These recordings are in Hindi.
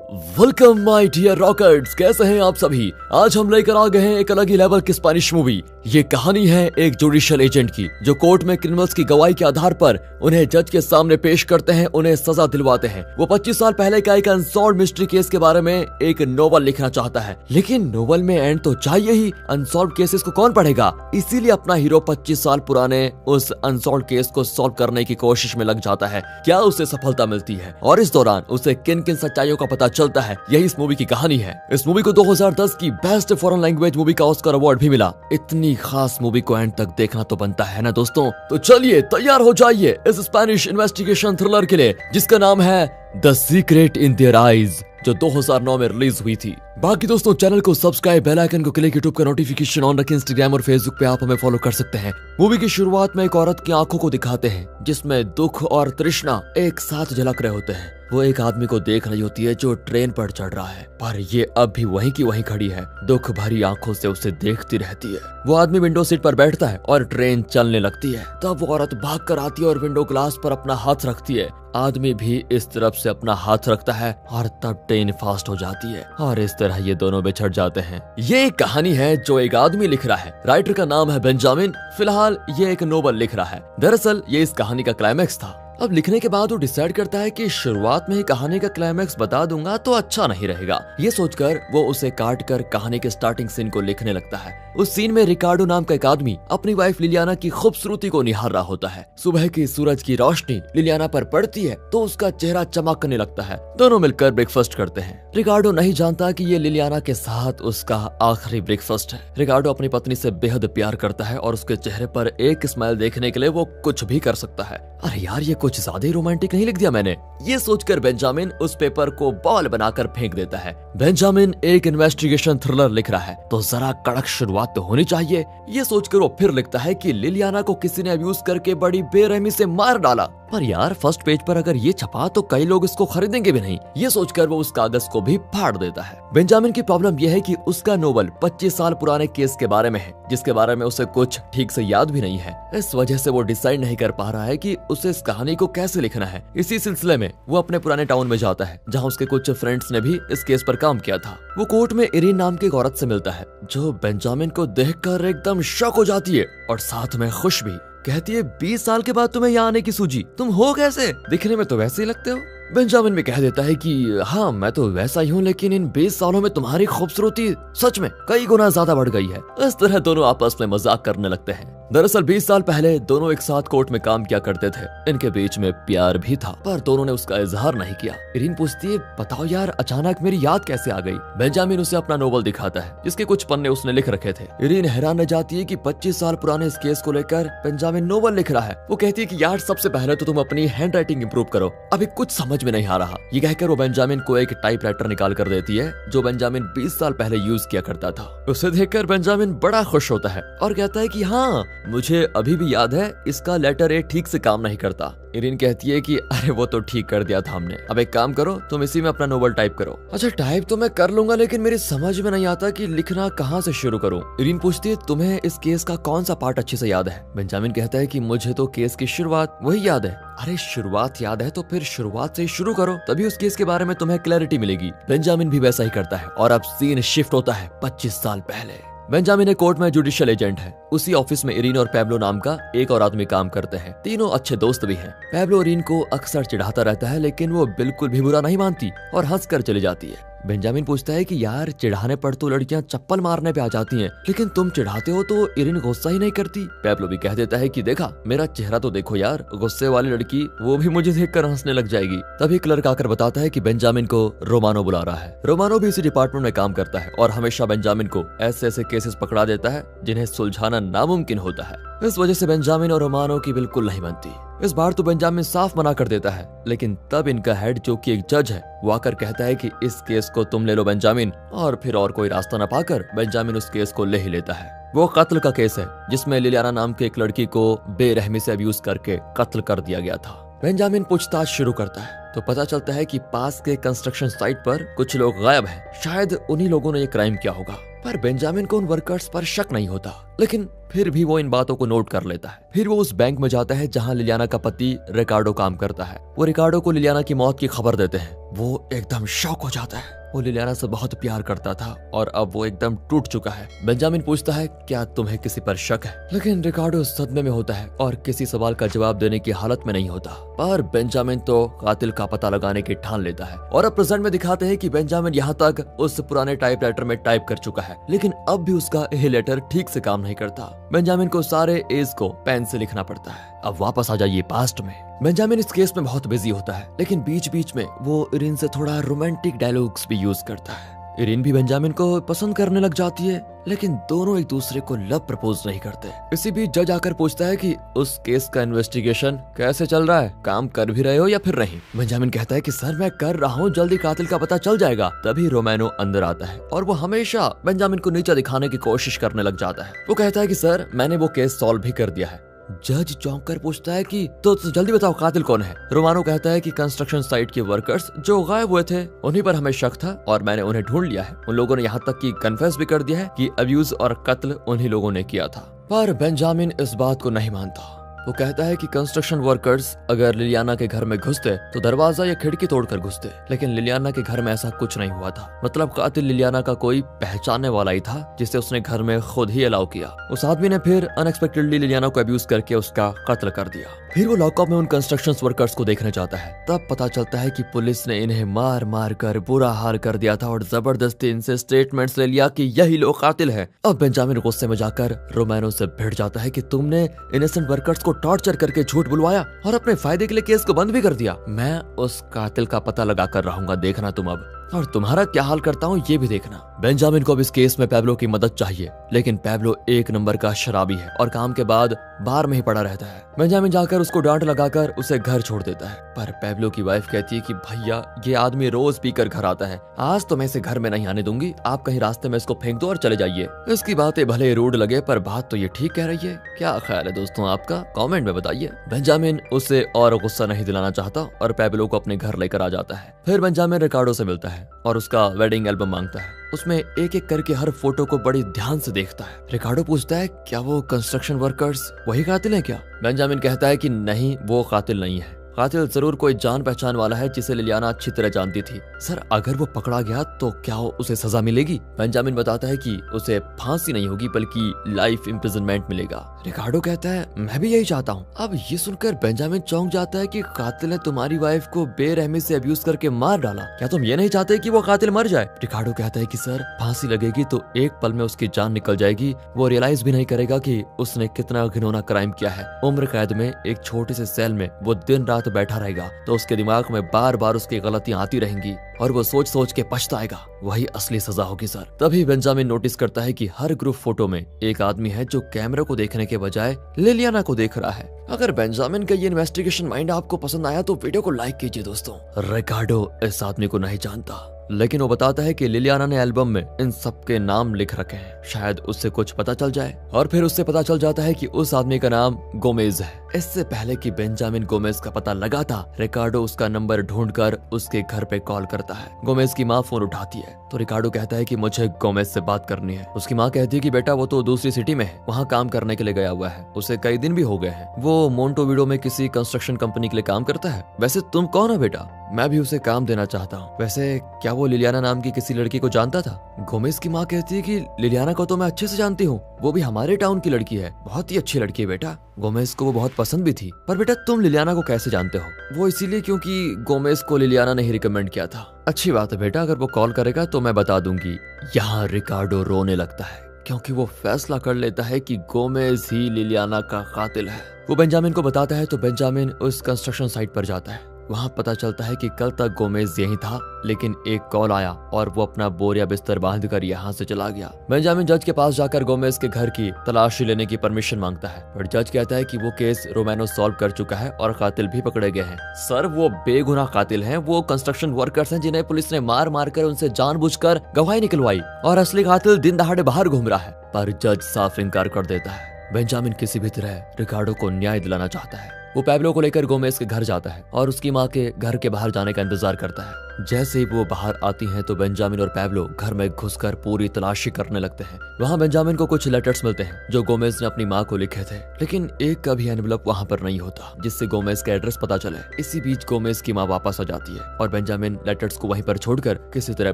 वेलकम माय डियर रॉकर्ट्स, कैसे हैं आप सभी। आज हम लेकर आ गए हैं एक अलग ही लेवल की स्पेनिश मूवी। ये कहानी है एक जुडिशियल एजेंट की जो कोर्ट में क्रिमिनल्स की गवाही के आधार पर उन्हें जज के सामने पेश करते हैं, उन्हें सजा दिलवाते हैं। वो 25 साल पहले का एक अनसॉल्व्ड मिस्ट्री केस के बारे में एक नोवेल लिखना चाहता है, लेकिन नोवेल में एंड तो चाहिए ही, अनसॉल्व्ड केसेस को कौन पढ़ेगा। इसीलिए अपना हीरो 25 साल पुराने उस अनसॉल्व्ड केस को सॉल्व करने की कोशिश में लग जाता है। क्या उसे सफलता मिलती है और इस दौरान उसे किन किन सच्चाइयों का पता चलता है, यही इस मूवी की कहानी है। इस मूवी को 2010 की बेस्ट फॉरेन लैंग्वेज मूवी का ऑस्कर अवार्ड भी मिला। इतनी खास मूवी को एंड तक देखना तो बनता है ना दोस्तों। तो चलिए तैयार हो जाइए इस स्पेनिश इन्वेस्टिगेशन थ्रिलर के लिए जिसका नाम है the secret in their eyes, जो 2009 में रिलीज हुई थी। बाकी दोस्तों चैनल को सब्सक्राइब, बेल आइकन को क्लिक, यूट्यूब का नोटिफिकेशन ऑन रखें, इंस्टाग्राम और फेसबुक पे आप हमें फॉलो कर सकते हैं। मूवी की शुरुआत में एक औरत की आंखों को दिखाते हैं जिसमें दुख और तृष्णा एक साथ झलक रहे होते हैं। वो एक आदमी को देख रही होती है जो ट्रेन पर चढ़ रहा है, पर ये अब भी वहीं की वहीं खड़ी है, दुख भरी आंखों से उसे देखती रहती है। वो आदमी विंडो सीट पर बैठता है और ट्रेन चलने लगती है। तब वो औरत भाग कर आती है और विंडो ग्लास पर अपना हाथ रखती है। आदमी भी इस तरफ से अपना हाथ रखता है और तब ट्रेन फास्ट हो जाती है और इस तरह ये दोनों बिछड़ जाते हैं। ये एक कहानी है जो एक आदमी लिख रहा है। राइटर का नाम है बेंजामिन। फिलहाल ये एक नोवेल लिख रहा है। दरअसल ये इस कहानी का क्लाइमैक्स था। अब लिखने के बाद वो डिसाइड करता है कि शुरुआत में ही कहानी का क्लाइमैक्स बता दूंगा तो अच्छा नहीं रहेगा। ये सोचकर वो उसे काट कर कहानी के स्टार्टिंग सीन को लिखने लगता है। उस सीन में रिकार्डो नाम का एक आदमी अपनी वाइफ लिलियाना की खूबसूरती को निहार रहा होता है। सुबह की सूरज की रोशनी लिलियाना पर पड़ती है तो उसका चेहरा चमकने लगता है। दोनों मिलकर ब्रेकफास्ट करते हैं। रिकार्डो नहीं जानता कि ये लिलियाना के साथ उसका आखिरी ब्रेकफास्ट है। रिकार्डो अपनी पत्नी से बेहद प्यार करता है और उसके चेहरे पर एक स्माइल देखने के लिए वो कुछ भी कर सकता है। अरे यार, ये कुछ ज्यादा ही रोमांटिक नहीं लिख दिया मैंने। ये सोचकर बेंजामिन उस पेपर को बॉल बनाकर फेंक देता है। बेंजामिन एक इन्वेस्टिगेशन थ्रिलर लिख रहा है तो जरा कड़क शुरुआत तो होनी चाहिए। ये सोचकर वो फिर लिखता है कि लिलियाना को किसी ने अब्यूज करके बड़ी बेरहमी से मार डाला। पर यार, फर्स्ट पेज पर अगर ये छपा तो कई लोग इसको खरीदेंगे भी नहीं। ये सोचकर वो उस कागज को भी फाड़ देता है। बेंजामिन की प्रॉब्लम यह है कि उसका नोवेल 25 साल पुराने केस के बारे में है जिसके बारे में उसे कुछ ठीक से याद भी नहीं है। इस वजह से वो डिसाइड नहीं कर पा रहा है कि उसे इस कहानी को कैसे लिखना है। इसी सिलसिले में वो अपने पुराने टाउन में जाता है जहाँ उसके कुछ फ्रेंड्स ने भी इस केस पर काम किया था। वो कोर्ट में इरीन नाम की एक औरत से मिलता है जो बेंजामिन को देखकर एकदम शॉक हो जाती है और साथ में खुश भी। कहती है, 20 साल के बाद तुम्हें यहाँ आने की सूझी, तुम हो कैसे? दिखने में तो वैसे ही लगते हो। बेंजामिन भी कह देता है कि हाँ, मैं तो वैसा ही हूँ, लेकिन इन 20 सालों में तुम्हारी खूबसूरती सच में कई गुना ज्यादा बढ़ गई है। इस तरह दोनों आपस में मजाक करने लगते हैं। दरअसल 20 साल पहले दोनों एक साथ कोर्ट में काम किया करते थे। इनके बीच में प्यार भी था पर दोनों ने उसका इजहार नहीं किया। इरीन पूछती है, बताओ यार, अचानक मेरी याद कैसे आ गई? बेंजामिन उसे अपना नोवेल दिखाता है जिसके कुछ पन्ने उसने लिख रखे थे। इरीन हैरान रह जाती है कि 25 साल पुराने इस केस को लेकर बेंजामिन नोवेल लिख रहा है। वो कहती है कि यार, सबसे पहले तो तुम अपनी हैंड राइटिंग इंप्रूव करो, अभी कुछ समझ में नहीं आ रहा। ये कहकर वो बेंजामिन को एक टाइपराइटर निकाल कर देती है जो बेंजामिन 20 साल पहले यूज किया करता था। उसे देखकर बेंजामिन बड़ा खुश होता है और कहता है कि हाँ, मुझे अभी भी याद है, इसका लेटर ए ठीक से काम नहीं करता। इरीन कहती है कि अरे वो तो ठीक कर दिया था हमने, अब एक काम करो, तुम इसी में अपना नोवेल टाइप करो। अच्छा, टाइप तो मैं कर लूंगा, लेकिन मेरी समझ में नहीं आता कि लिखना कहाँ से शुरू करूँ। इरीन पूछती है, तुम्हें इस केस का कौन सा पार्ट अच्छे से याद है? बेंजामिन कहता है कि मुझे तो केस की शुरुआत वही याद है। अरे शुरुआत याद है तो फिर शुरुआत से ही शुरू करो, तभी उस केस के बारे में तुम्हें क्लैरिटी मिलेगी। बेंजामिन भी वैसा ही करता है और अब सीन शिफ्ट होता है 25 साल पहले। बेंजामिन एक कोर्ट में जुडिशियल एजेंट है। उसी ऑफिस में इरीन और पैब्लो नाम का एक और आदमी काम करते हैं। तीनों अच्छे दोस्त भी हैं। पैब्लो इरीन को अक्सर चिढ़ाता रहता है लेकिन वो बिल्कुल भी बुरा नहीं मानती और हंसकर चली जाती है। बेंजामिन पूछता है कि यार, चिढ़ाने पर तो लड़कियां चप्पल मारने पे आ जाती हैं, लेकिन तुम चिढ़ाते हो तो इरीन गुस्सा ही नहीं करती। पैब्लो भी कह देता है कि देखा, मेरा चेहरा तो देखो यार, गुस्से वाली लड़की वो भी मुझे देखकर हंसने लग जाएगी। तभी क्लर्क आकर बताता है कि बेंजामिन को रोमानो बुला रहा है। रोमानो भी इसी डिपार्टमेंट में काम करता है और हमेशा बेंजामिन को ऐसे ऐसे केसेस पकड़ा देता है जिन्हें सुलझाना नामुमकिन होता है। इस वजह से बेंजामिन और रोमानो की बिल्कुल नहीं बनती। इस बार तो बेंजामिन साफ मना कर देता है, लेकिन तब इनका हेड जो कि एक जज है वो आकर कहता है कि इस केस को तुम ले लो बेंजामिन, और फिर और कोई रास्ता न पाकर बेंजामिन उस केस को ले ही लेता है। वो कत्ल का केस है जिसमें लिलियाना नाम की एक लड़की को बेरहमी से अब्यूज करके कत्ल कर दिया गया था। बेंजामिन पूछताछ शुरू करता है। तो पता चलता है कि पास के कंस्ट्रक्शन साइट पर कुछ लोग गायब हैं। शायद उन्हीं लोगों ने ये क्राइम किया होगा। पर बेंजामिन को उन वर्कर्स पर शक नहीं होता, लेकिन फिर भी वो इन बातों को नोट कर लेता है। फिर वो उस बैंक में जाता है जहां लिलियाना का पति रिकार्डो काम करता है। वो रिकार्डो को लिलियाना की मौत की खबर देते हैं। वो एकदम शॉक हो जाता है। वो लिलियाना से बहुत प्यार करता था और अब वो एकदम टूट चुका है। बेंजामिन पूछता है, क्या तुम्हें किसी पर शक है? लेकिन रिकार्डो सदमे में होता है और किसी सवाल का जवाब देने की हालत में नहीं होता। पर बेंजामिन तो कातिल का पता लगाने की ठान लेता है। और अब प्रेजेंट में दिखाते हैं कि बेंजामिन यहाँ तक उस पुराने टाइपराइटर में टाइप कर चुका है, लेकिन अब भी उसका यह लेटर ठीक से काम नहीं करता। बेंजामिन को सारे एज को पेन से लिखना पड़ता है। अब वापस आ जाइए पास्ट में। बेंजामिन इस केस में बहुत बिजी होता है, लेकिन बीच बीच में वो इरिन से थोड़ा रोमांटिक डायलॉग्स भी यूज करता है। इरिन भी बेंजामिन को पसंद करने लग जाती है, लेकिन दोनों एक दूसरे को लव प्रपोज नहीं करते। इसी बीच जज आकर पूछता है कि उस केस का इन्वेस्टिगेशन कैसे चल रहा है, काम कर भी रहे हो या फिर नहीं? बेंजामिन कहता है कि सर मैं कर रहा हूँ, जल्दी कातिल का पता चल जाएगा। तभी रोमैनो अंदर आता है और वो हमेशा बेंजामिन को नीचा दिखाने की कोशिश करने लग जाता है। वो कहता है कि सर मैंने वो केस सॉल्व भी कर दिया है। जज चौंक कर पूछता है कि तो जल्दी बताओ कातिल कौन है? रोमानो कहता है कि कंस्ट्रक्शन साइट के वर्कर्स जो गायब हुए थे उन्हीं पर हमें शक था और मैंने उन्हें ढूंढ लिया है। उन लोगों ने यहाँ तक कि कन्फेस भी कर दिया है कि अब्यूज और कत्ल उन्हीं लोगों ने किया था। पर बेंजामिन इस बात को नहीं मानता। वो कहता है कि कंस्ट्रक्शन वर्कर्स अगर लिलियाना के घर में घुसते तो दरवाजा या खिड़की तोड़कर घुसते, लेकिन लिलियाना के घर में ऐसा कुछ नहीं हुआ था। मतलब कातिल लिलियाना का कोई पहचानने वाला ही था जिसे उसने घर में खुद ही अलाउ किया। उस आदमी ने फिर अनएक्सपेक्टेडली लिलियाना को अब्यूज करके उसका कत्ल कर दिया। फिर वो लॉकअप में उन कंस्ट्रक्शन वर्कर्स को देखने जाता है। तब पता चलता है कि पुलिस ने इन्हें मार मार कर बुरा हाल कर दिया था और जबरदस्ती इनसे स्टेटमेंट्स ले लिया कि यही लोग कातिल हैं। अब बेंजामिन गुस्से में जाकर रोमैनो से भिड़ जाता है कि तुमने इनोसेंट वर्कर्स को टॉर्चर करके झूठ बुलवाया और अपने फायदे के लिए केस को बंद भी कर दिया। मैं उस कातिल का पता लगा कर रहूंगा, देखना तुम अब, और तुम्हारा क्या हाल करता हूँ ये भी देखना। बेंजामिन को अब इस केस में पैब्लो की मदद चाहिए, लेकिन पैब्लो एक नंबर का शराबी है और काम के बाद बार में ही पड़ा रहता है। बेंजामिन जाकर उसको डांट लगाकर उसे घर छोड़ देता है। पर पैब्लो की वाइफ कहती है कि भैया ये आदमी रोज पीकर घर आता है, आज तो मैं इसे घर में नहीं आने दूंगी, आप कहीं रास्ते में इसको फेंक दो और चले जाइए। इसकी बातें भले रूड लगे पर बात तो ये ठीक कह रही है। क्या ख्याल है दोस्तों आपका, कमेंट में बताइए। बेंजामिन उसे और गुस्सा नहीं दिलाना चाहता और पैब्लो को अपने घर लेकर आ जाता है। फिर बेंजामिन रिकार्डो से मिलता है और उसका वेडिंग एल्बम मांगता है। उसमें एक एक करके हर फोटो को बड़ी ध्यान से देखता है। रिकार्डो पूछता है, क्या वो कंस्ट्रक्शन वर्कर्स वही कातिल हैं क्या? बेंजामिन कहता है कि नहीं, वो कातिल नहीं है। कातिल जरूर कोई जान पहचान वाला है जिसे लिलियाना अच्छी तरह जानती थी। सर अगर वो पकड़ा गया तो क्या उसे सजा मिलेगी? बेंजामिन बताता है कि उसे फांसी नहीं होगी बल्कि लाइफ इम्प्रिजनमेंट मिलेगा। रिकार्डो कहता है मैं भी यही चाहता हूँ। अब ये सुनकर बेंजामिन चौंक जाता है कि कातिल ने तुम्हारी वाइफ को बेरहमी से अब्यूज करके मार डाला, क्या तुम ये नहीं चाहते कि वो कातिल मर जाए? रिकार्डो कहता है कि सर फांसी लगेगी तो एक पल में उसकी जान निकल जाएगी, वो रियलाइज भी नहीं करेगा कि उसने कितना घिनौना क्राइम किया है। उम्र कैद में एक छोटे से सेल में वो दिन रात बैठा रहेगा तो उसके दिमाग में बार बार उसकी गलतियां आती रहेंगी और वो सोच सोच के पछताएगा। वही असली सजा होगी सर। तभी बेंजामिन नोटिस करता है कि हर ग्रुप फोटो में एक आदमी है जो कैमरे को देखने के बजाय लिलियाना को देख रहा है। अगर बेंजामिन का ये इन्वेस्टिगेशन माइंड आपको पसंद आया तो वीडियो को लाइक कीजिए दोस्तों। रिकार्डो इस आदमी को नहीं जानता, लेकिन वो बताता है कि लिलियाना ने एल्बम में इन सबके नाम लिख रखे हैं, शायद उससे कुछ पता चल जाए। और फिर उससे पता चल जाता है कि उस आदमी का नाम गोमेज है। इससे पहले कि बेंजामिन गोमेज का पता लगाता, रिकार्डो उसका नंबर ढूंढकर उसके घर पे कॉल करता है। गोमेज की माँ फोन उठाती है तो रिकार्डो कहता है कि मुझे गोमेज से बात करनी है। उसकी माँ कहती है कि बेटा वो तो दूसरी सिटी में है, वहाँ काम करने के लिए गया हुआ है, उसे कई दिन भी हो गए हैं। वो मोन्टोविडो में किसी कंस्ट्रक्शन कंपनी के लिए काम करता है। वैसे तुम कौन हो बेटा? मैं भी उसे काम देना चाहता हूँ। वैसे क्या वो लिलियाना नाम की किसी लड़की को जानता था? गोमेज की माँ कहती है कि लिलियाना को तो मैं अच्छे से जानती हूँ, वो भी हमारे टाउन की लड़की है, बहुत ही अच्छी लड़की है बेटा। गोमेज को वो बहुत पसंद भी थी। पर बेटा तुम लिलियाना को कैसे जानते हो? वो इसीलिए क्योंकि गोमेज को लिलियाना ने ही रिकमेंड किया था। अच्छी बात है बेटा, अगर वो कॉल करेगा तो मैं बता दूंगी। यहाँ रिकार्डो रोने लगता है क्योंकि वो फैसला कर लेता है कि गोमेज ही लिलियाना का कातिल है। वो बेंजामिन को बताता है तो बेंजामिन उस कंस्ट्रक्शन साइट पर जाता है। वहाँ पता चलता है कि कल तक गोमेज यहीं था, लेकिन एक कॉल आया और वो अपना बोरिया बिस्तर बांध कर यहाँ से चला गया। बेंजामिन जज के पास जाकर गोमेज के घर की तलाशी लेने की परमिशन मांगता है, पर जज कहता है कि वो केस रोमैनो सॉल्व कर चुका है और कातिल भी पकड़े गए हैं। सर वो बेगुनाह कातिल हैं, वो कंस्ट्रक्शन वर्कर्स हैं जिन्हें पुलिस ने मार मार कर उनसे जानबूझकर गवाही निकलवाई और असली कातिल दिन दहाड़े बाहर घूम रहा है। पर जज साफ इनकार कर देता है। बेंजामिन किसी भी तरह रिकार्डो को न्याय दिलाना चाहता है। वो पैब्लो को लेकर गोमेज के घर जाता है और उसकी माँ के घर के बाहर जाने का इंतजार करता है। जैसे ही वो बाहर आती हैं तो बेंजामिन और पैब्लो घर में घुसकर पूरी तलाशी करने लगते हैं। वहाँ बेंजामिन को कुछ लेटर्स मिलते हैं जो गोमेज ने अपनी माँ को लिखे थे, लेकिन एक का भी एनवेलप वहाँ पर नहीं होता जिससे गोमेज का एड्रेस पता चले। इसी बीच गोमेज की माँ वापस आ जाती है और बेंजामिन लेटर्स को वहीं पर छोड़कर किसी तरह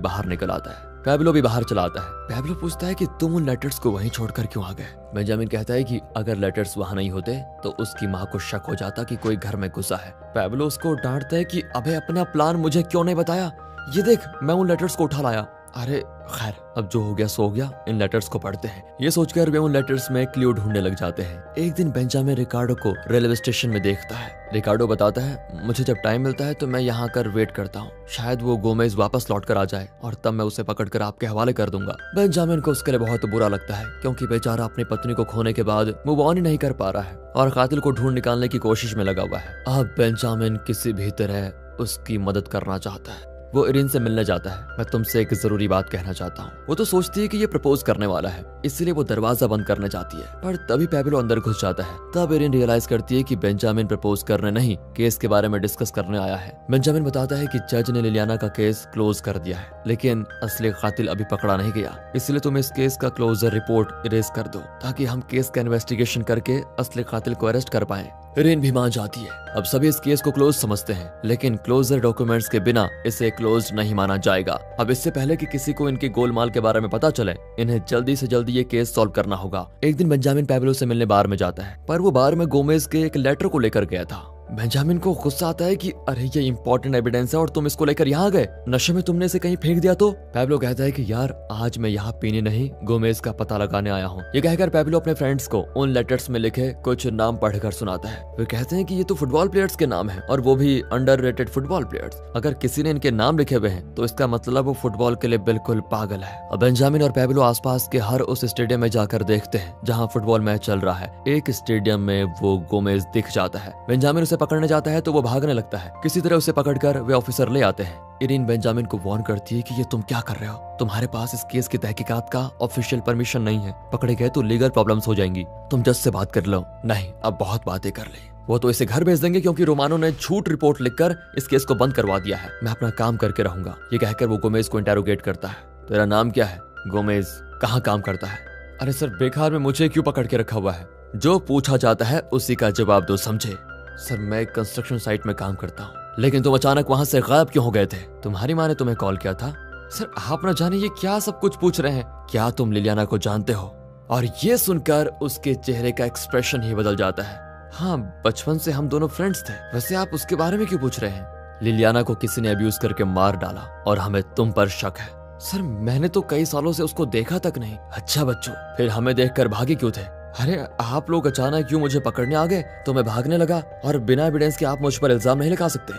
बाहर निकल आता है। पैब्लो भी बाहर चला आता है। पैब्लो पूछता है कि तुम उन लेटर्स को वहीं छोड़कर क्यों आ गए। बेंजामिन कहता है कि अगर लेटर्स वहाँ नहीं होते तो उसकी माँ को शक हो जाता कि कोई घर में घुसा है। पैब्लो उसको डांटता है कि अबे अपना प्लान मुझे क्यों नहीं बताया, ये देख मैं उन लेटर्स को उठा लाया। अरे खैर, अब जो हो गया सो हो गया, इन लेटर्स को पढ़ते हैं। ये सोचकर वे उन लेटर्स में क्लू ढूंढने लग जाते हैं। एक दिन बेंजामिन रिकार्डो को रेलवे स्टेशन में देखता है। रिकार्डो बताता है, मुझे जब टाइम मिलता है तो मैं यहाँ कर वेट करता हूँ, शायद वो गोमेज वापस लौट कर आ जाए और तब मैं उसे पकड़कर आपके हवाले कर दूंगा। बेंजामिन को उसके लिए बहुत बुरा लगता है क्योंकि बेचारा अपनी पत्नी को खोने के बाद मूव ऑन ही नहीं कर पा रहा है और कातिल को ढूंढ निकालने की कोशिश में लगा हुआ है। अब बेंजामिन किसी भी तरह उसकी मदद करना चाहता है। वो इरिन से मिलने जाता है। मैं तुमसे एक जरूरी बात कहना चाहता हूँ। वो तो सोचती है कि ये प्रपोज करने वाला है, इसलिए वो दरवाजा बंद करने जाती है, पर तभी पैब्लो अंदर घुस जाता है। तब इरिन रियलाइज करती है कि बेंजामिन प्रपोज करने नहीं, केस के बारे में डिस्कस करने आया है। बेंजामिन बताता है कि जज ने लिलियाना का केस क्लोज कर दिया है, लेकिन असली कातिल अभी पकड़ा नहीं गया, इसलिए तुम इस केस का क्लोजर रिपोर्ट इरेज कर दो ताकि हम केस का इन्वेस्टिगेशन करके असली कातिल को अरेस्ट कर पाए। इरिन भी मान जाती है। अब सभी इस केस को क्लोज समझते हैं, लेकिन क्लोजर डॉक्यूमेंट्स के बिना इसे क्लोज नहीं माना जाएगा। अब इससे पहले कि किसी को इनके गोलमाल के बारे में पता चले, इन्हें जल्दी से जल्दी ये केस सॉल्व करना होगा। एक दिन बेंजामिन पैब्लो से मिलने बार में जाता है, पर वो बार में गोमेज के एक लेटर को लेकर गया था। बेंजामिन को गुस्सा आता है कि अरे ये इंपॉर्टेंट एविडेंस है और तुम इसको लेकर यहाँ गए, नशे में तुमने इसे कहीं फेंक दिया तो। पैब्लो कहता है कि यार आज मैं यहाँ पीने नहीं, गोमेज का पता लगाने आया हूँ। ये कहकर पैब्लो अपने फ्रेंड्स को उन लेटर्स में लिखे कुछ नाम पढ़कर सुनाता है। वे कहते हैं कि ये तो फुटबॉल प्लेयर्स के नाम है और वो भी अंडररेटेड फुटबॉल प्लेयर्स। अगर किसी ने इनके नाम लिखे हुए हैं तो इसका मतलब वो फुटबॉल के लिए बिल्कुल पागल है। अब बेंजामिन और पैब्लो आसपास के हर उस स्टेडियम में जाकर देखते हैं जहाँ फुटबॉल मैच चल रहा है। एक स्टेडियम में वो गोमेज दिख जाता है। बेंजामिन उसे पकड़ने जाता है तो वो भागने लगता है। किसी तरह उसे पकड़कर वे ऑफिसर ले आते हैं। इरिन बेंजामिन को वार्न करती है कि ये तुम क्या कर रहे हो, तुम्हारे पास इस केस की तहकीकात का ऑफिशियल परमिशन नहीं है, पकड़े गए तो लीगल प्रॉब्लम्स हो जाएंगी, तुम जज से बात कर लो। नहीं, अब बहुत बातें कर ली। वो तो इसे घर भेज देंगे क्योंकि रोमानो ने झूठ रिपोर्ट लिखकर इस केस को बंद करवा दिया है। मैं अपना काम करके रहूंगा। ये कहकर वो गोमेज को इंटेरोगेट करता है। तेरा नाम क्या है? गोमेज। कहाँ काम करता है? अरे सर, बेकार में मुझे क्यों पकड़ के रखा हुआ है? जो पूछा जाता है उसी का जवाब दो, समझे? सर, मैं कंस्ट्रक्शन साइट में काम करता हूँ। लेकिन तुम अचानक वहां से गायब क्यों हो गए थे? तुम्हारी माँ ने तुम्हें कॉल किया था। सर, आप न जाने ये क्या सब कुछ पूछ रहे हैं। क्या तुम लिलियाना को जानते हो? और ये सुनकर उसके चेहरे का एक्सप्रेशन ही बदल जाता है। हाँ, बचपन से हम दोनों फ्रेंड्स थे। वैसे आप उसके बारे में क्यों पूछ रहे हैं? लिलियाना को किसी ने अब्यूज करके मार डाला और हमें तुम पर शक है। सर, मैंने तो कई सालों से उसको देखा तक नहीं। अच्छा बच्चों, फिर हमें देखकर भागे क्यों थे? अरे आप लोग अचानक क्यों मुझे पकड़ने आ गए तो मैं भागने लगा, और बिना एविडेंस के आप मुझ पर इल्जाम नहीं लगा सकते।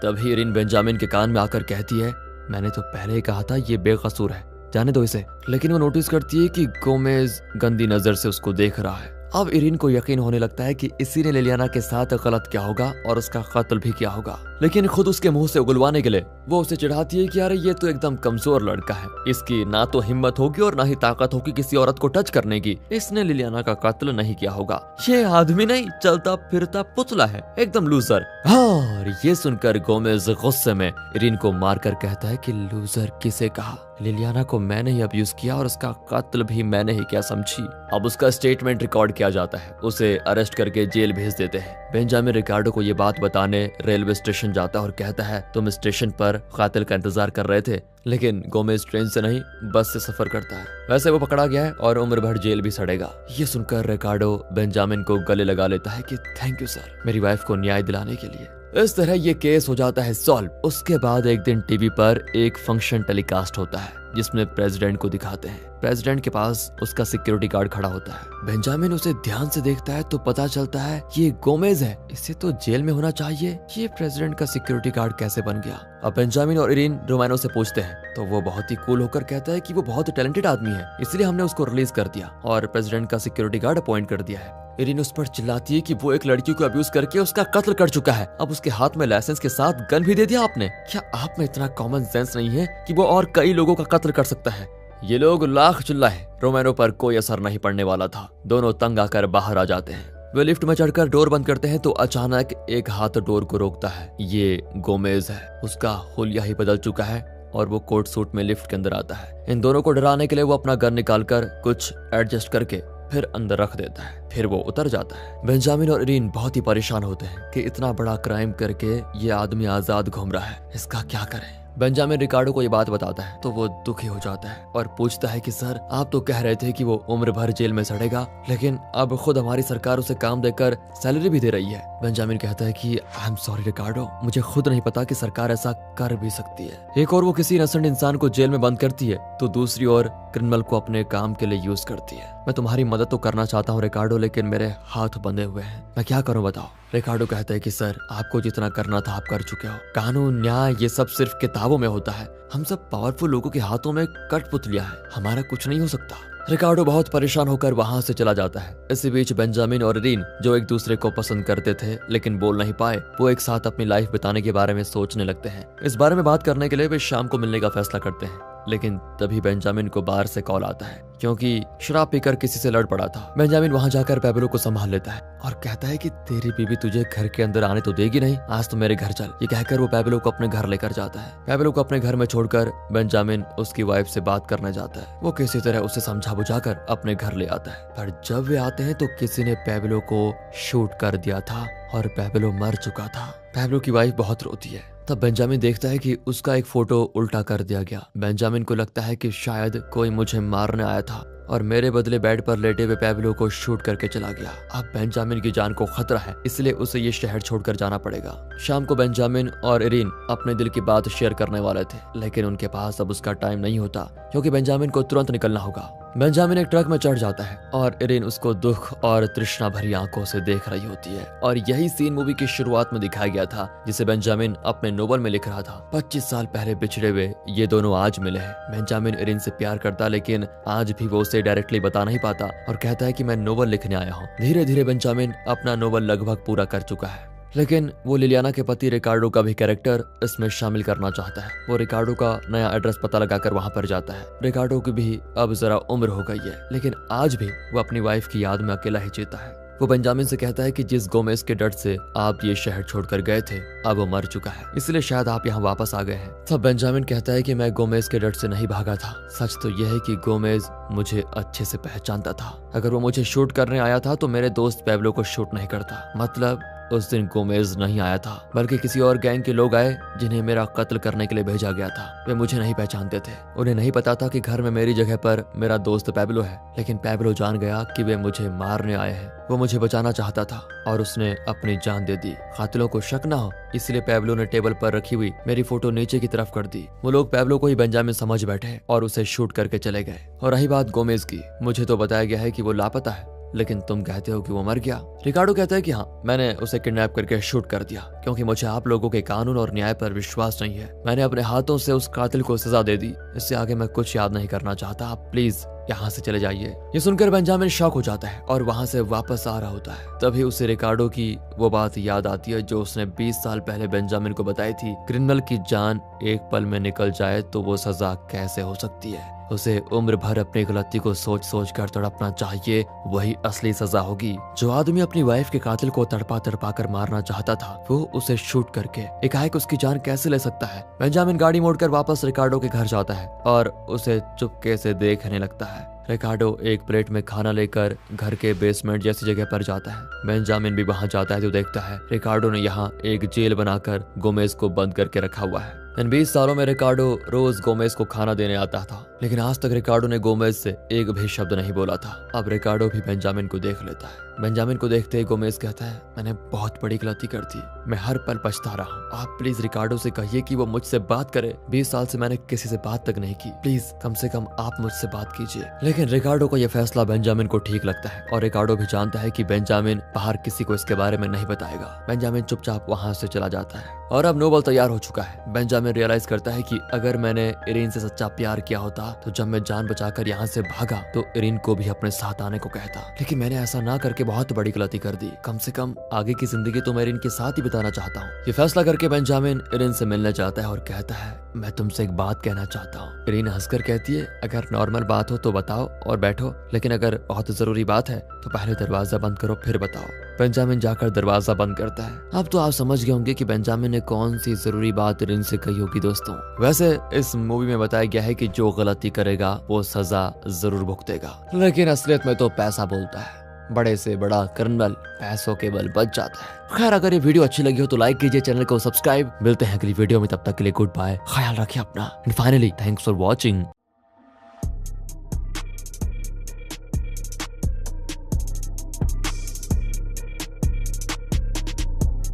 तभी इरिन बेंजामिन के कान में आकर कहती है, मैंने तो पहले ही कहा था ये बेकसूर है, जाने दो इसे। लेकिन वो नोटिस करती है कि गोमेज गंदी नजर से उसको देख रहा है। अब इरिन को यकीन होने लगता है कि इसी ने लिलियाना के साथ गलत क्या होगा और उसका कत्ल भी किया होगा। लेकिन खुद उसके मुंह से उगलवाने के लिए वो उसे चिढ़ाती है कि अरे ये तो एकदम कमजोर लड़का है, इसकी ना तो हिम्मत होगी और ना ही ताकत होगी किसी औरत को टच करने की, इसने लिलियाना का कत्ल नहीं किया होगा, ये आदमी नहीं चलता फिरता पुतला है, एकदम लूजर। और ये सुनकर गोमेज गुस्से में इरिन को मारकर कहता है कि लूजर किसे कहा? लिलियाना को मैंने ही अब्यूज किया और उसका कत्ल भी मैंने ही किया, समझी? अब उसका स्टेटमेंट रिकॉर्ड किया जाता है, उसे अरेस्ट करके जेल भेज देते हैं। बेंजामिन रिकार्डो को ये बात बताने रेलवे स्टेशन जाता है और कहता है, तुम स्टेशन पर कातिल का इंतजार कर रहे थे। लेकिन गोमेज ट्रेन से नहीं बस से सफर करता है। वैसे वो पकड़ा गया है और उम्र भर जेल भी सड़ेगा। ये सुनकर रिकार्डो बेंजामिन को गले लगा लेता है कि थैंक यू सर, मेरी वाइफ को न्याय दिलाने के लिए। इस तरह ये केस हो जाता है सॉल्व। उसके बाद एक दिन टीवी पर एक फंक्शन टेलीकास्ट होता है जिसमें प्रेसिडेंट को दिखाते हैं। प्रेसिडेंट के पास उसका सिक्योरिटी गार्ड खड़ा होता है। बेंजामिन उसे ध्यान से देखता है तो पता चलता है ये गोमेज है, इसे तो जेल में होना चाहिए, ये प्रेसिडेंट का सिक्योरिटी गार्ड कैसे बन गया? अब बेंजामिन और इरिन रोमानो से पूछते हैं तो वो बहुत ही कूल होकर कहता है कि वो बहुत टैलेंटेड आदमी है, इसलिए हमने उसको रिलीज कर दिया और प्रेसिडेंट का सिक्योरिटी गार्ड अपॉइंट कर दिया है। इरिन उस पर चिल्लाती है कि वो एक लड़की को अब्यूज करके उसका कत्ल कर चुका है, अब उसके हाथ में लाइसेंस के साथ गन भी दे दिया आपने। क्या आप में इतना कॉमन सेंस नहीं है कि वो और कई लोगों का कत्ल कर सकता है? ये लोग लाख चिल्लाए, रोमानो पर कोई असर नहीं पड़ने वाला था। दोनों तंग आकर बाहर आ जाते हैं। वे लिफ्ट में चढ़कर डोर बंद करते हैं तो अचानक एक हाथ डोर को रोकता है। ये गोमेज है। उसका हुलिया ही बदल चुका है और वो कोट सूट में लिफ्ट के अंदर आता है। इन दोनों को डराने के लिए वो अपना गन निकालकर कुछ एडजस्ट करके फिर अंदर रख देता है। फिर वो उतर जाता है। बेंजामिन और इरीन बहुत ही परेशान होते हैं कि इतना बड़ा क्राइम करके ये आदमी आजाद घूम रहा है, इसका क्या करें। बेंजामिन रिकार्डो को ये बात बताता है तो वो दुखी हो जाता है और पूछता है कि सर, आप तो कह रहे थे कि वो उम्र भर जेल में सड़ेगा, लेकिन अब खुद हमारी सरकार उसे काम देकर सैलरी भी दे रही है। बेंजामिन कहता है कि आई एम सॉरी रिकार्डो, मुझे खुद नहीं पता कि सरकार ऐसा कर भी सकती है। एक और वो किसी इनोसेंट इंसान को जेल में बंद करती है तो दूसरी ओर क्रिमिनल को अपने काम के लिए यूज करती है। मैं तुम्हारी मदद तो करना चाहता हूँ रिकार्डो, लेकिन मेरे हाथ बंधे हुए हैं, मैं क्या करूँ बताओ। रिकार्डो कहता है कि सर, आपको जितना करना था आप कर चुके हो। कानून, न्याय, ये सब सिर्फ किताबों में होता है। हम सब पावरफुल लोगों के हाथों में कठपुतलियां है, हमारा कुछ नहीं हो सकता। रिकार्डो बहुत परेशान होकर वहां से चला जाता है। इसी बीच बेंजामिन और इरीन, जो एक दूसरे को पसंद करते थे लेकिन बोल नहीं पाए, वो एक साथ अपनी लाइफ बिताने के बारे में सोचने लगते हैं। इस बारे में बात करने के लिए वे शाम को मिलने का फैसला करते हैं, लेकिन तभी बेंजामिन को बाहर से कॉल आता है क्योंकि शराब पीकर किसी से लड़ पड़ा था। बेंजामिन वहां जाकर पैब्लो को संभाल लेता है और कहता है कि तेरी बीवी तुझे घर के अंदर आने तो देगी नहीं, आज तो मेरे घर चल। ये कहकर वो पैब्लो को अपने घर लेकर जाता है। पैब्लो को अपने घर में छोड़कर बेंजामिन उसकी वाइफ से बात करने जाता है। वो किसी तरह उसे समझा बुझाकर अपने घर ले आता है, पर जब वे आते हैं तो किसी ने पैब्लो को शूट कर दिया था और पैब्लो मर चुका था। पैब्लो की वाइफ बहुत रोती है। तब बेंजामिन देखता है कि उसका एक फोटो उल्टा कर दिया गया। बेंजामिन को लगता है कि शायद कोई मुझे मारने आया था और मेरे बदले बेड पर लेटे हुए पैब्लो को शूट करके चला गया। अब बेंजामिन की जान को खतरा है, इसलिए उसे ये शहर छोड़कर जाना पड़ेगा। शाम को बेंजामिन और इरीन अपने दिल की बात शेयर करने वाले थे, लेकिन उनके पास अब उसका टाइम नहीं होता क्योंकि बेंजामिन को तुरंत निकलना होगा। बेंजामिन एक ट्रक में चढ़ जाता है और इरीन उसको दुख और तृष्णा भरी आंखों से देख रही होती है। और यही सीन मूवी की शुरुआत में दिखाया गया था जिसे बेंजामिन अपने नोवेल में लिख रहा था। 25 साल पहले बिछड़े हुए ये दोनों आज मिले हैं। बेंजामिन इरीन से प्यार करता, लेकिन आज भी वो उसे डायरेक्टली बता नहीं पाता और कहता है कि मैं नोवेल लिखने आया हूँ। धीरे धीरे बेंजामिन अपना नोवेल लगभग पूरा कर चुका है, लेकिन वो लिलियाना के पति रिकार्डो का भी कैरेक्टर इसमें शामिल करना चाहता है। वो रिकार्डो का नया एड्रेस पता लगाकर वहां पर जाता है। रिकार्डो की भी अब जरा उम्र हो गई है, लेकिन आज भी वो अपनी वाइफ की याद में अकेला ही जीता है। वो बेंजामिन से कहता है कि जिस गोमेज के डर से आप ये शहर छोड़कर गए थे, अब वो मर चुका है, इसलिए शायद आप यहाँ वापस आ गए हैं। तब बेंजामिन कहता है कि मैं गोमेज के डर से नहीं भागा था। सच तो यह है कि गोमेज मुझे अच्छे से पहचानता था। अगर वो मुझे शूट करने आया था तो मेरे दोस्त पैब्लो को शूट नहीं करता। मतलब उस दिन गोमेज नहीं आया था, बल्कि किसी और गैंग के लोग आए जिन्हें मेरा कत्ल करने के लिए भेजा गया था। वे मुझे नहीं पहचानते थे। उन्हें नहीं पता था कि घर में मेरी जगह पर मेरा दोस्त पैब्लो है, लेकिन पैब्लो जान गया कि वे मुझे मारने आए हैं। वो मुझे बचाना चाहता था और उसने अपनी जान दे दी। कातिलों को शक ना हो, इसलिए पैब्लो ने टेबल पर रखी हुई मेरी फोटो नीचे की तरफ कर दी। वो लोग पैब्लो को ही बेंजामिन समझ बैठे और उसे शूट करके चले गए। और रही बात गोमेज की, मुझे तो बताया गया है कि वो लापता है, लेकिन तुम कहते हो कि वो मर गया। रिकार्डो कहता है कि हाँ, मैंने उसे किडनैप करके शूट कर दिया क्योंकि मुझे आप लोगों के कानून और न्याय पर विश्वास नहीं है। मैंने अपने हाथों से उस कातिल को सजा दे दी। इससे आगे मैं कुछ याद नहीं करना चाहता। आप प्लीज यहाँ से चले जाइए। ये सुनकर बेंजामिन शॉक हो जाता है और वहाँ से वापस आ रहा होता है। तभी उसे रिकार्डो की वो बात याद आती है जो उसने 20 साल पहले बेंजामिन को बताई थी। क्रिमिनल की जान एक पल में निकल जाए तो वो सजा कैसे हो सकती है। उसे उम्र भर अपनी गलती को सोच सोच कर तड़पना चाहिए, वही असली सजा होगी। जो आदमी अपनी वाइफ के कातिल को तड़पा तड़पा कर मारना चाहता था, वो उसे शूट करके एकाएक उसकी जान कैसे ले सकता है। बेंजामिन गाड़ी मोड़कर वापस रिकार्डो के घर जाता है और उसे चुपके से देखने लगता है। रिकार्डो एक प्लेट में खाना लेकर घर के बेसमेंट जैसी जगह पर जाता है। बेंजामिन भी वहां जाता है तो देखता है रिकार्डो ने यहाँ एक जेल बनाकर गोमेज को बंद करके रखा हुआ है। इन 20 सालों में रिकार्डो रोज गोमेज को खाना देने आता था, लेकिन आज तक रिकार्डो ने गोमेज से एक भी शब्द नहीं बोला था। अब रिकार्डो भी बेंजामिन को देख लेता है। बेंजामिन को देखते ही गोमेज कहता है, मैंने बहुत बड़ी गलती कर दी, मैं हर पल पछता रहा हूँ। आप प्लीज रिकार्डो से कहिए कि वो मुझसे बात करे। 20 साल से मैंने किसी से बात तक नहीं की, प्लीज कम से कम आप मुझसे बात कीजिए। लेकिन रिकार्डो को यह फैसला बेंजामिन को ठीक लगता है और रिकार्डो भी जानता है कि बेंजामिन बाहर किसी को इसके बारे में नहीं बताएगा। बेंजामिन चुपचाप वहां से चला जाता है और अब नोवेल तैयार हो चुका है। बेंजामिन रियलाइज करता है कि अगर मैंने इरीन से सच्चा प्यार किया होता तो जब मैं जान बचाकर यहाँ से भागा तो इरीन को भी अपने साथ आने को कहता, लेकिन मैंने ऐसा ना करके बहुत बड़ी गलती कर दी। कम से कम आगे की जिंदगी तो मैं इरिन के साथ ही बिताना चाहता हूँ। ये फैसला करके बेंजामिन इरिन से मिलने जाता है और कहता है, मैं तुमसे एक बात कहना चाहता हूँ। इरिन हंसकर कहती है, अगर नॉर्मल बात हो तो बताओ और बैठो, लेकिन अगर बहुत जरूरी बात है तो पहले दरवाजा बंद करो फिर बताओ। बेंजामिन जाकर दरवाजा बंद करता है। अब तो आप समझ गए होंगे कि बेंजामिन ने कौन सी जरूरी बात इरिन से कही होगी दोस्तों। वैसे इस मूवी में बताया गया है कि जो गलती करेगा वो सजा जरूर भुगतेगा, लेकिन असलियत में तो पैसा बोलता है। बड़े से बड़ा क्रिमिनल पैसों के बल बच जाता है। खैर, अगर ये वीडियो अच्छी लगी हो तो लाइक कीजिए, चैनल को सब्सक्राइब। मिलते हैं अगली वीडियो में, तब तक के लिए गुड बाय, ख्याल रखिए अपना, and finally thanks for watching.